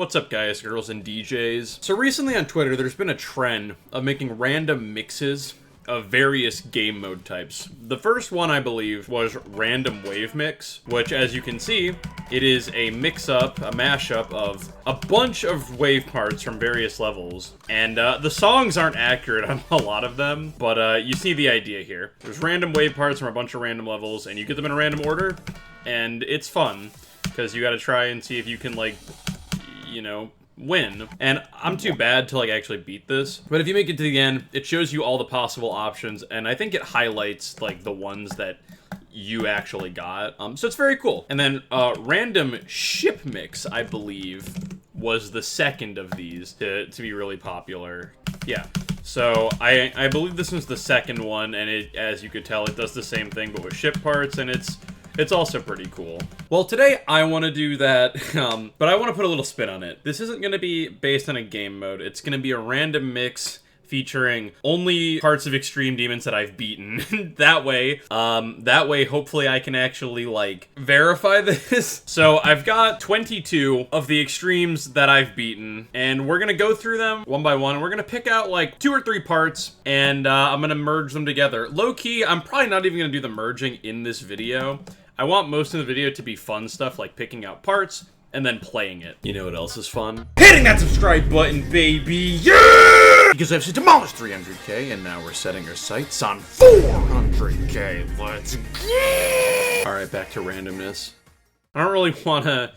What's up, guys, girls, and DJs? So recently on Twitter, there's been a trend of making random mixes of various game mode types. The first one, I believe, was Random Wave Mix, which, as you can see, it is a mix-up, a mashup of a bunch of wave parts from various levels. And the songs aren't accurate on a lot of them, but you see the idea here. There's random wave parts from a bunch of random levels, and you get them in a random order, and it's fun, because you gotta try and see if you can, like, you know, win. And I'm too bad to, like, actually beat this. But if you make it to the end, it shows you all the possible options, and I think it highlights, like, the ones that you actually got. So it's very cool. And then Random Ship Mix, I believe, was the second of these to be really popular. Yeah. So I believe this was the second one, and it, as you could tell, it does the same thing, but with ship parts, and it's also pretty cool. Well, today I want to do that, but I want to put a little spin on it. This isn't going to be based on a game mode. It's going to be a random mix featuring only parts of Extreme Demons that I've beaten. That way, hopefully I can actually, like, verify this. So I've got 22 of the Extremes that I've beaten, and we're gonna go through them one by one. We're gonna pick out, like, 2 or 3 parts, and I'm gonna merge them together. Low-key, I'm probably not even gonna do the merging in this video. I want most of the video to be fun stuff, like picking out parts, and then playing it. You know what else is fun? Hitting that subscribe button, baby! Yeah! Because I've demolished 300k, and now we're setting our sights on 400k. Let's go! Alright, back to randomness. I don't really want to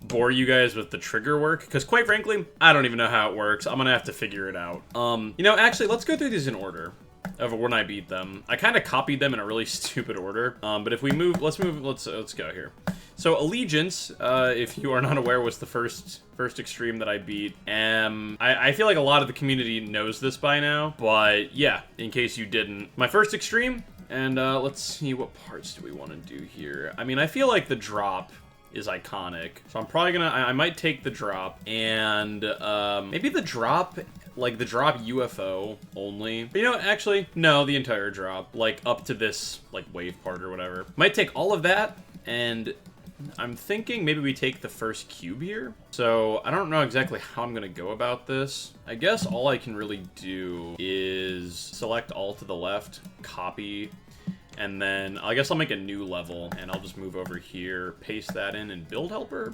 bore you guys with the trigger work, because quite frankly, I don't even know how it works. I'm gonna have to figure it out. You know, actually, let's go through these in order of when I beat them. I kind of copied them in a really stupid order, but if we move, let's go here. So Allegiance, if you are not aware, was the first Extreme that I beat. I feel like a lot of the community knows this by now, but yeah, in case you didn't. My first Extreme, and let's see, what parts do we want to do here? I mean, I feel like the drop is iconic, so I'm probably gonna, I might take the drop, and maybe the drop, like the drop UFO only. But, you know, actually, no, the entire drop, like up to this, like, wave part or whatever. Might take all of that, and I'm thinking maybe we take the first cube here. So I don't know exactly how I'm gonna go about this. I guess all I can really do is select all to the left, copy, and then I guess I'll make a new level, and I'll just move over here, paste that in build helper.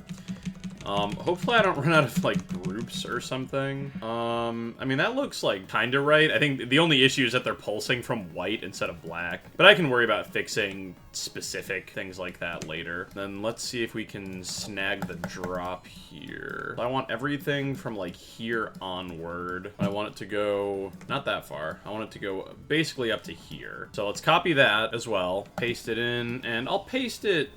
Hopefully I don't run out of, like, groups or something. I mean, that looks, like, kinda right. I think the only issue is that they're pulsing from white instead of black. But I can worry about fixing specific things like that later. Then let's see if we can snag the drop here. I want everything from, like, here onward. I want it to go, not that far. I want it to go basically up to here. So let's copy that as well, paste it in, and I'll paste it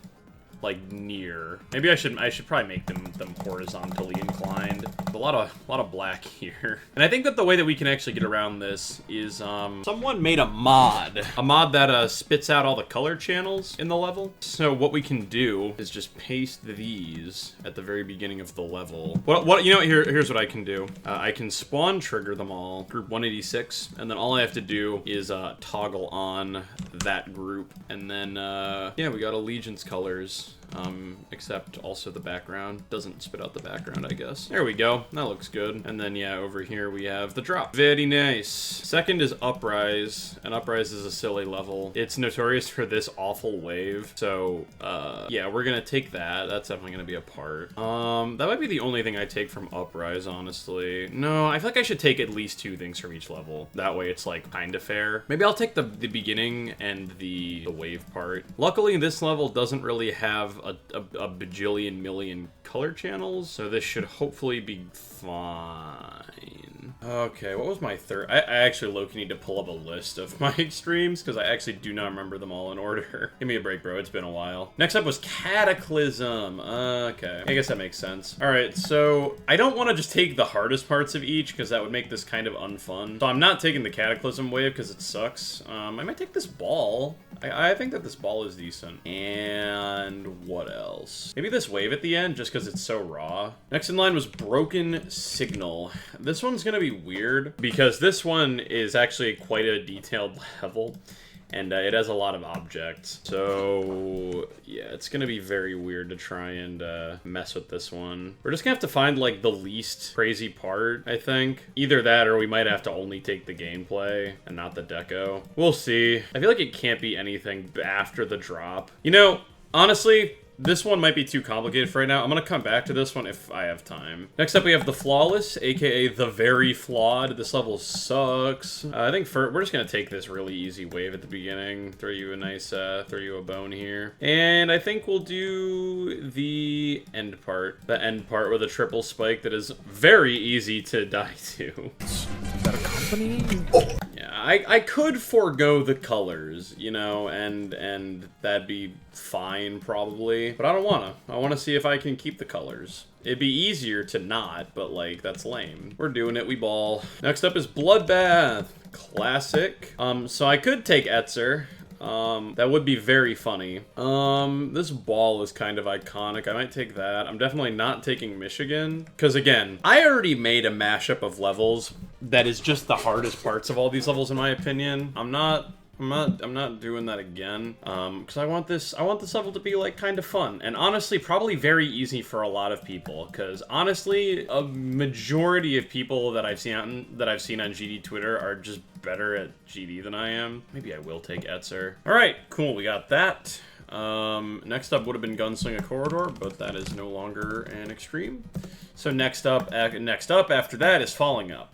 like near. Maybe I should probably make them horizontally inclined. A lot of black here. And I think that the way that we can actually get around this is someone made a mod that spits out all the color channels in the level. So what we can do is just paste these at the very beginning of the level. What you know, here's what I can do. I can spawn trigger them all, group 186, and then all I have to do is toggle on that group, and then yeah, we got Allegiance colors. Except also the background doesn't spit out the background, I guess. There we go. That looks good. And then, yeah, over here we have the drop. Very nice. Second is Uprise, and Uprise is a silly level. It's notorious for this awful wave. So, yeah, we're gonna take that. That's definitely gonna be a part. That might be the only thing I take from Uprise, honestly. No, I feel like I should take at least 2 things from each level. That way it's, like, kinda fair. Maybe I'll take the beginning and the wave part. Luckily, this level doesn't really have a bajillion million color channels, so this should hopefully be fine. Okay, what was my third? I actually low-key need to pull up a list of my Extremes, because I actually do not remember them all in order. Give me a break, bro. It's been a while. Next up was Cataclysm. Okay. I guess that makes sense. Alright, so I don't want to just take the hardest parts of each, because that would make this kind of unfun. So I'm not taking the Cataclysm wave, because it sucks. I might take this ball. I think that this ball is decent. And what else? Maybe this wave at the end, just because it's so raw. Next in line was Broken Signal. This one's gonna be weird, because this one is actually quite a detailed level. and it has a lot of objects. So yeah, it's gonna be very weird to try and mess with this one. We're just gonna have to find like the least crazy part, I think. Either that or we might have to only take the gameplay and not the deco. We'll see. I feel like it can't be anything after the drop. You know, honestly, this one might be too complicated for right now. I'm gonna come back to this one if I have time. Next up, we have the Flawless, aka the Very Flawed. This level sucks. I think we're just gonna take this really easy wave at the beginning. Throw you a nice, throw you a bone here. And I think we'll do the end part. The end part with a triple spike that is very easy to die to. Is that a company? Yeah, I could forego the colors, you know, and that'd be fine probably, but I don't wanna. I wanna see if I can keep the colors. It'd be easier to not, but like, that's lame. We're doing it, we ball. Next up is Bloodbath. Classic. So I could take Etzer. That would be very funny. This ball is kind of iconic. I might take that. I'm definitely not taking Michigan. Because again, I already made a mashup of levels that is just the hardest parts of all these levels in my opinion. I'm not doing that again. Because I want this level to be like kind of fun. And honestly, probably very easy for a lot of people. Because honestly, a majority of people that I've seen on GD Twitter are just better at GD than I am. Maybe I will take Etzer. Alright, cool, we got that. Next up would have been Gunslinger Corridor, but that is no longer an extreme. So next up after that is Falling Up.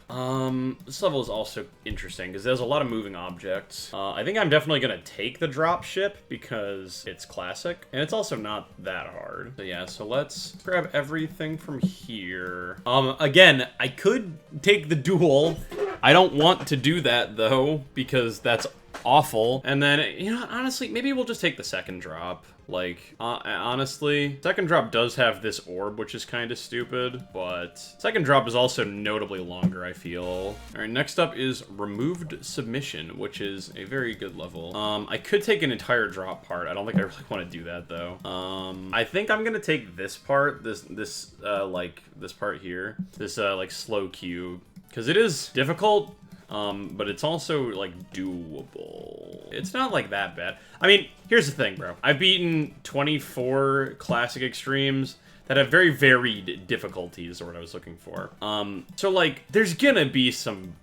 This level is also interesting because there's a lot of moving objects. I think I'm definitely gonna take the drop ship because it's classic, and it's also not that hard. So yeah, so let's grab everything from here. Again, I could take the duel. I don't want to do that though, because that's awful. And then, you know, honestly, maybe we'll just take the second drop. Like, honestly, second drop does have this orb, which is kind of stupid, but second drop is also notably longer, I feel. All right, next up is Removed Submission, which is a very good level. I could take an entire drop part. I don't think I really want to do that, though. I think I'm gonna take this part, this part here, this, like, slow queue, because it is difficult, but it's also, like, doable. It's not, like, that bad. I mean, here's the thing, bro. I've beaten 24 classic extremes that have very varied difficulties, or what I was looking for. So, like, there's gonna be some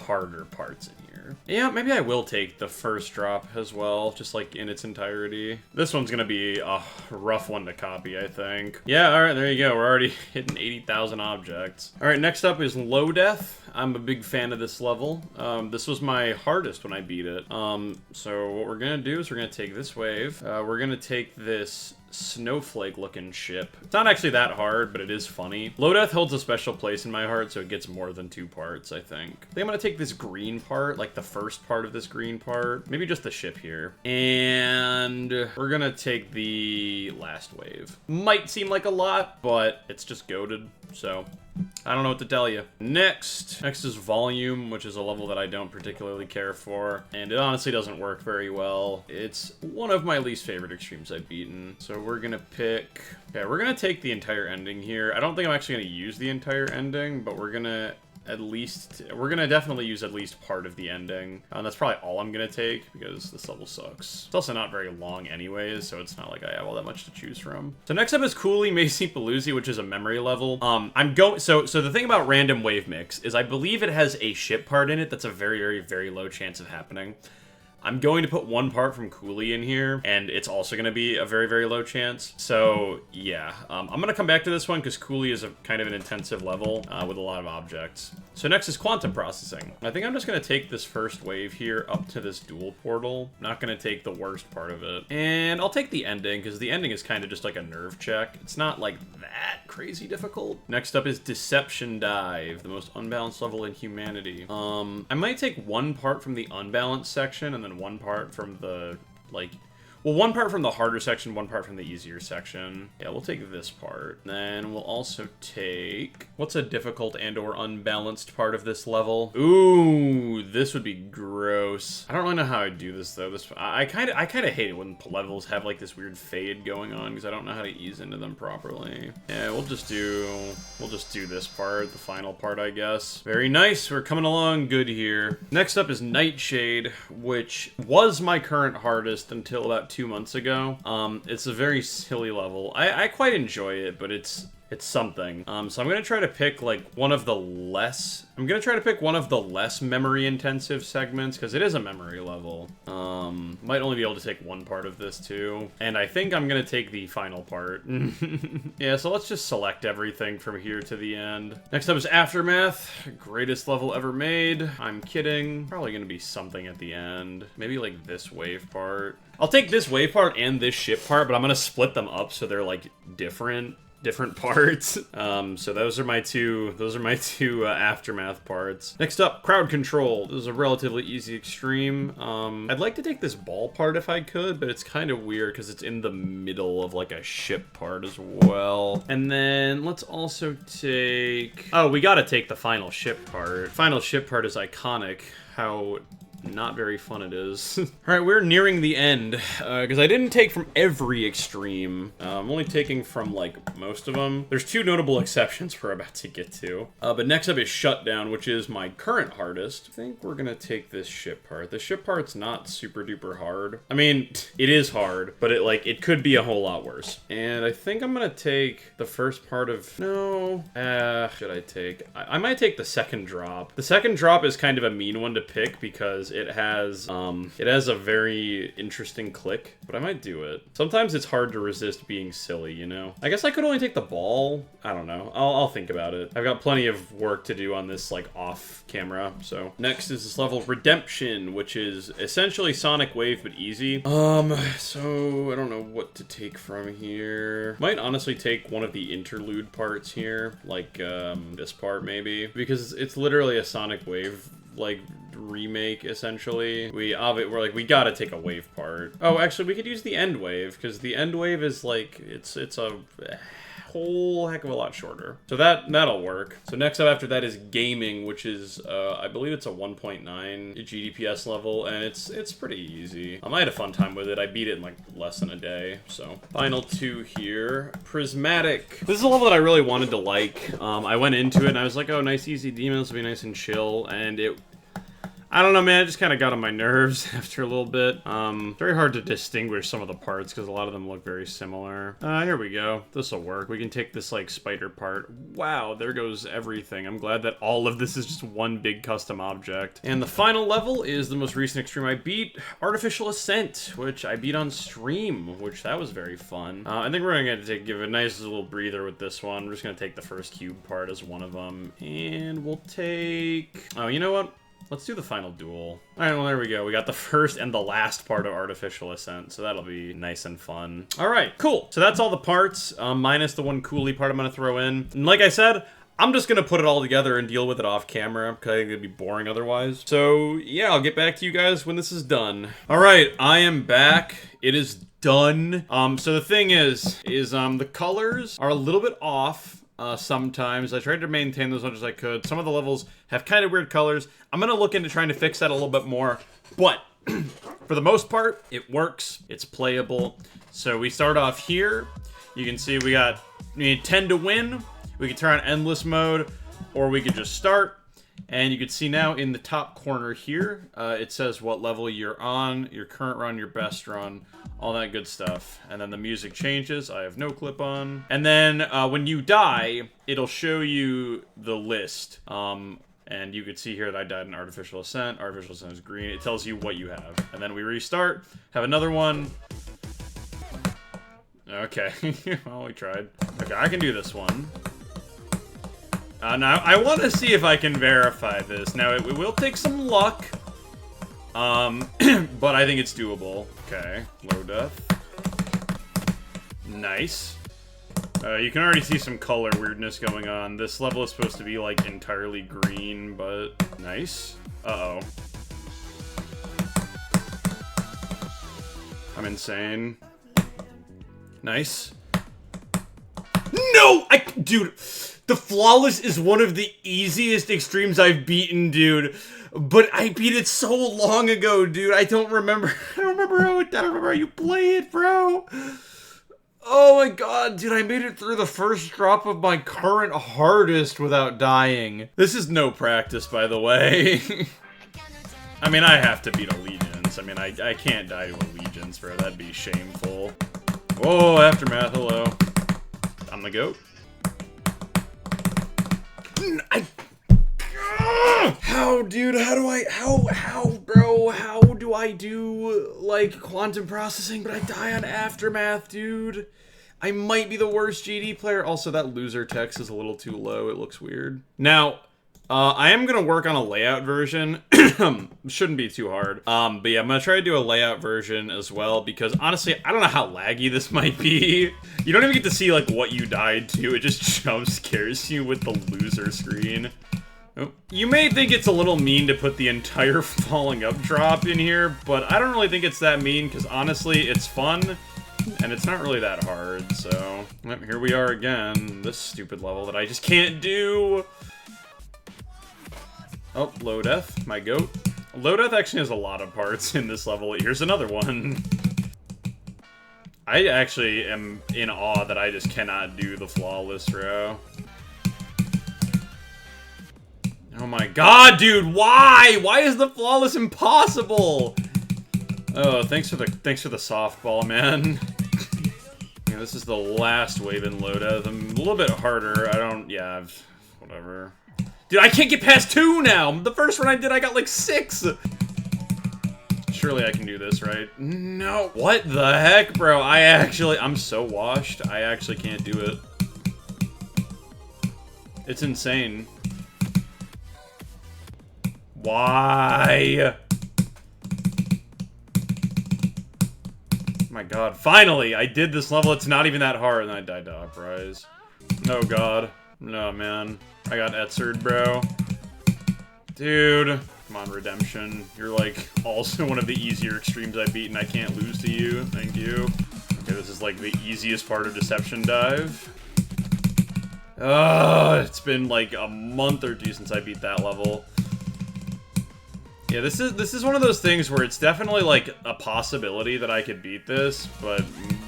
harder parts in here. Yeah, maybe I will take the first drop as well, just, like, in its entirety. This one's gonna be a rough one to copy, I think. Yeah, alright, there you go. We're already hitting 80,000 objects. Alright, next up is Low Death. I'm a big fan of this level. This was my hardest when I beat it. So what we're gonna do is we're gonna take this wave. We're gonna take this snowflake-looking ship. It's not actually that hard, but it is funny. Low Death holds a special place in my heart, so it gets more than 2 parts, I think. I think I'm gonna take this green part, like the first part of this green part. Maybe just the ship here. And we're gonna take the last wave. Might seem like a lot, but it's just goated, so I don't know what to tell you. Next is Volume, which is a level that I don't particularly care for, and it honestly doesn't work very well. It's one of my least favorite extremes I've beaten. So we're gonna pick... Okay, we're gonna take the entire ending here. I don't think I'm actually gonna use the entire ending, but we're gonna definitely use at least part of the ending. And that's probably all I'm gonna take because this level sucks. It's also not very long anyways, so it's not like I have all that much to choose from. So next up is Cooley Macy Palooza, which is a memory level. So the thing about random wave mix is I believe it has a ship part in it that's a very, very, very low chance of happening. I'm going to put one part from Cooley in here, and it's also going to be a very, very low chance. So, yeah. I'm going to come back to this one because Cooley is a kind of an intensive level with a lot of objects. So next is Quantum Processing. I think I'm just going to take this first wave here up to this dual portal. Not going to take the worst part of it. And I'll take the ending, because the ending is kind of just like a nerve check. It's not like that crazy difficult. Next up is Deception Dive, the most unbalanced level in humanity. I might take one part from the unbalanced section, and then one part from the, like, Well, one part from the harder section, one part from the easier section. Yeah, we'll take this part. Then we'll also take... What's a difficult and or unbalanced part of this level? Ooh, this would be gross. I don't really know how I'd do this, though. I kind of hate it when levels have, like, this weird fade going on, because I don't know how to ease into them properly. Yeah, we'll just do this part, the final part, I guess. Very nice. We're coming along good here. Next up is Nightshade, which was my current hardest until about 2 months ago. It's a very silly level. I quite enjoy it, but it's something. So I'm gonna try to pick like one of the less memory intensive segments, because it is a memory level. Might only be able to take one part of this too. And I think I'm gonna take the final part. Yeah, so let's just select everything from here to the end. Next up is Aftermath. Greatest level ever made. I'm kidding. Probably gonna be something at the end. Maybe like this wave part. I'll take this wave part and this ship part, but I'm gonna split them up so they're like different parts. So those are my two Aftermath parts. Next up, Crowd Control. This is a relatively easy extreme. I'd like to take this ball part if I could, but it's kind of weird because it's in the middle of like a ship part as well. And then let's also take... Oh, we gotta take the final ship part. Final ship part is iconic. How not very fun it is. Alright, we're nearing the end, because I didn't take from every extreme. I'm only taking from, like, most of them. There's two notable exceptions we're about to get to. But next up is Shutdown, which is my current hardest. I think we're gonna take this ship part. The ship part's not super duper hard. I mean, it is hard, but it could be a whole lot worse. And I think I'm gonna take the first part of... No. Should I take... I might take the second drop. The second drop is kind of a mean one to pick, because it has a very interesting click, but I might do it. Sometimes it's hard to resist being silly, you know? I guess I could only take the ball. I don't know. I'll think about it. I've got plenty of work to do on this, like, off camera, so. Next is this level, Redemption, which is essentially Sonic Wave, but easy. So I don't know what to take from here. Might honestly take one of the interlude parts here, like, this part maybe, because it's literally a Sonic Wave, like, remake, essentially. We're like, we gotta take a wave part. Oh, actually, we could use the end wave, because the end wave is like, it's a whole heck of a lot shorter. So that'll work. So next up after that is Gaming, which is, I believe it's a 1.9 GDPS level, and it's pretty easy. I had a fun time with it. I beat it in like less than a day, so. Final two here. Prismatic. This is a level that I really wanted to like. I went into it and I was like, oh, nice easy demons will be nice and chill, and I don't know, man, it just kind of got on my nerves after a little bit. Very hard to distinguish some of the parts because a lot of them look very similar. Here we go. This'll work. We can take this, like, spider part. Wow, there goes everything. I'm glad that all of this is just one big custom object. And the final level is the most recent extreme I beat, Artificial Ascent, which I beat on stream, which that was very fun. I think we're going to give a nice little breather with this one. We're just going to take the first cube part as one of them. And we'll take... Oh, you know what? Let's do the final duel. Alright, well, there we go. We got the first and the last part of Artificial Ascent, so that'll be nice and fun. Alright, cool. So that's all the parts, minus the one coolie part I'm gonna throw in. And like I said, I'm just gonna put it all together and deal with it off camera, because I think it'd be boring otherwise. So, yeah, I'll get back to you guys when this is done. Alright, I am back. It is done. So the thing is the colors are a little bit off. Sometimes. I tried to maintain those as much as I could. Some of the levels have kind of weird colors. I'm going to look into trying to fix that a little bit more. But, for the most part, it works. It's playable. So we start off here. You can see we need 10 to win. We can turn on endless mode. Or we could just start. And you can see now in the top corner here, it says what level you're on, your current run, your best run, all that good stuff. And then the music changes. I have no clip on. And then when you die, it'll show you the list. And you could see here that I died in Artificial Ascent. Artificial Ascent is green. It tells you what you have. And then we restart, have another one. Okay, well, we tried. Okay, I can do this one. Now, I want to see if I can verify this. Now, it will take some luck, but I think it's doable. Okay, low death. Nice. You can already see some color weirdness going on. This level is supposed to be, like, entirely green, but nice. Uh-oh. I'm insane. Nice. No! Dude, the flawless is one of the easiest extremes I've beaten, dude. But I beat it so long ago, dude. I don't remember how you play it, bro. Oh my god, dude, I made it through the first drop of my current hardest without dying. This is no practice, by the way. I mean, I have to beat Allegiance. I mean, I can't die to Allegiance, bro. That'd be shameful. Whoa, Aftermath, hello. I'm the GOAT. How, dude, bro, how do I do, like, quantum processing, but I die on Aftermath, dude? I might be the worst GD player. Also, that loser text is a little too low. It looks weird. Now, I am gonna work on a layout version. Shouldn't be too hard. But yeah, I'm gonna try to do a layout version as well, because honestly, I don't know how laggy this might be. You don't even get to see, like, what you died to. It just jump scares you with the loser screen. You may think it's a little mean to put the entire falling up drop in here, but I don't really think it's that mean, because honestly, it's fun, and it's not really that hard, so... Yep, here we are again, this stupid level that I just can't do! Oh, Low Death, my GOAT. Low Death actually has a lot of parts in this level. Here's another one. I actually am in awe that I just cannot do the flawless row. Oh my god, dude, why? Why is the flawless impossible? Oh, thanks for the softball, man. Yeah, this is the last wave in Low Death. I'm a little bit harder. Whatever. Dude, I can't get past 2 now. The first one I did, I got like 6. Surely I can do this, right? No. What the heck, bro? I'm so washed. I actually can't do it. It's insane. Why? My god, finally! I did this level, it's not even that hard, and I died to Uprise. Oh god. No, man. I got Etzered, bro. Dude. Come on, Redemption. You're, like, also one of the easier extremes I've beaten. I can't lose to you. Thank you. Okay, this is, like, the easiest part of Deception Dive. It's been, like, a month or 2 since I beat that level. Yeah, this is one of those things where it's definitely, like, a possibility that I could beat this, but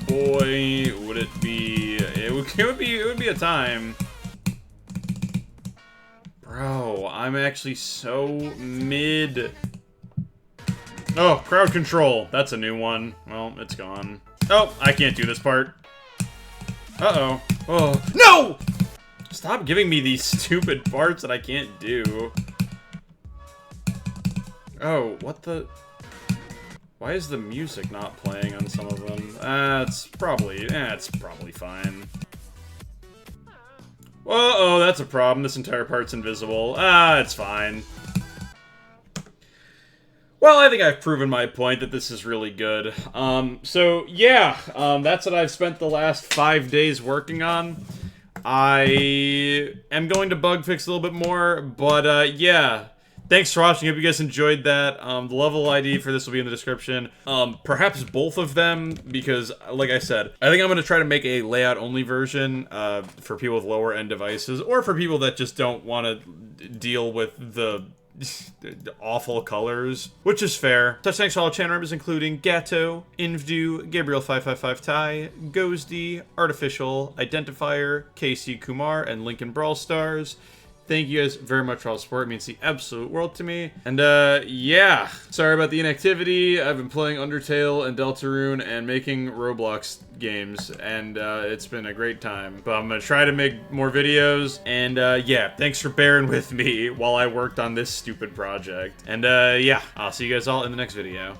boy, would it be... It would be a time. Bro, I'm actually so mid. Oh, crowd control. That's a new one. Well, it's gone. Oh, I can't do this part. Uh-oh. Oh. No! Stop giving me these stupid parts that I can't do. Oh, what the... Why is the music not playing on some of them? It's probably fine. Uh-oh, that's a problem. This entire part's invisible. It's fine. Well, I think I've proven my point that this is really good. So, yeah, that's what I've spent the last 5 days working on. I am going to bug fix a little bit more, but, yeah. Thanks for watching. Hope you guys enjoyed that. The level ID for this will be in the description. Perhaps both of them, because, like I said, I think I'm going to try to make a layout-only version for people with lower-end devices, or for people that just don't want to deal with the awful colors, which is fair. Such thanks to all channel members, including Gato, Invdu, Gabriel555Tai, Ghosty, Artificial, Identifier, KC Kumar, and Lincoln Brawl Stars. Thank you guys very much for all the support. It means the absolute world to me. And, yeah. Sorry about the inactivity. I've been playing Undertale and Deltarune and making Roblox games, and, it's been a great time. But I'm gonna try to make more videos, and, yeah. Thanks for bearing with me while I worked on this stupid project. And, yeah. I'll see you guys all in the next video.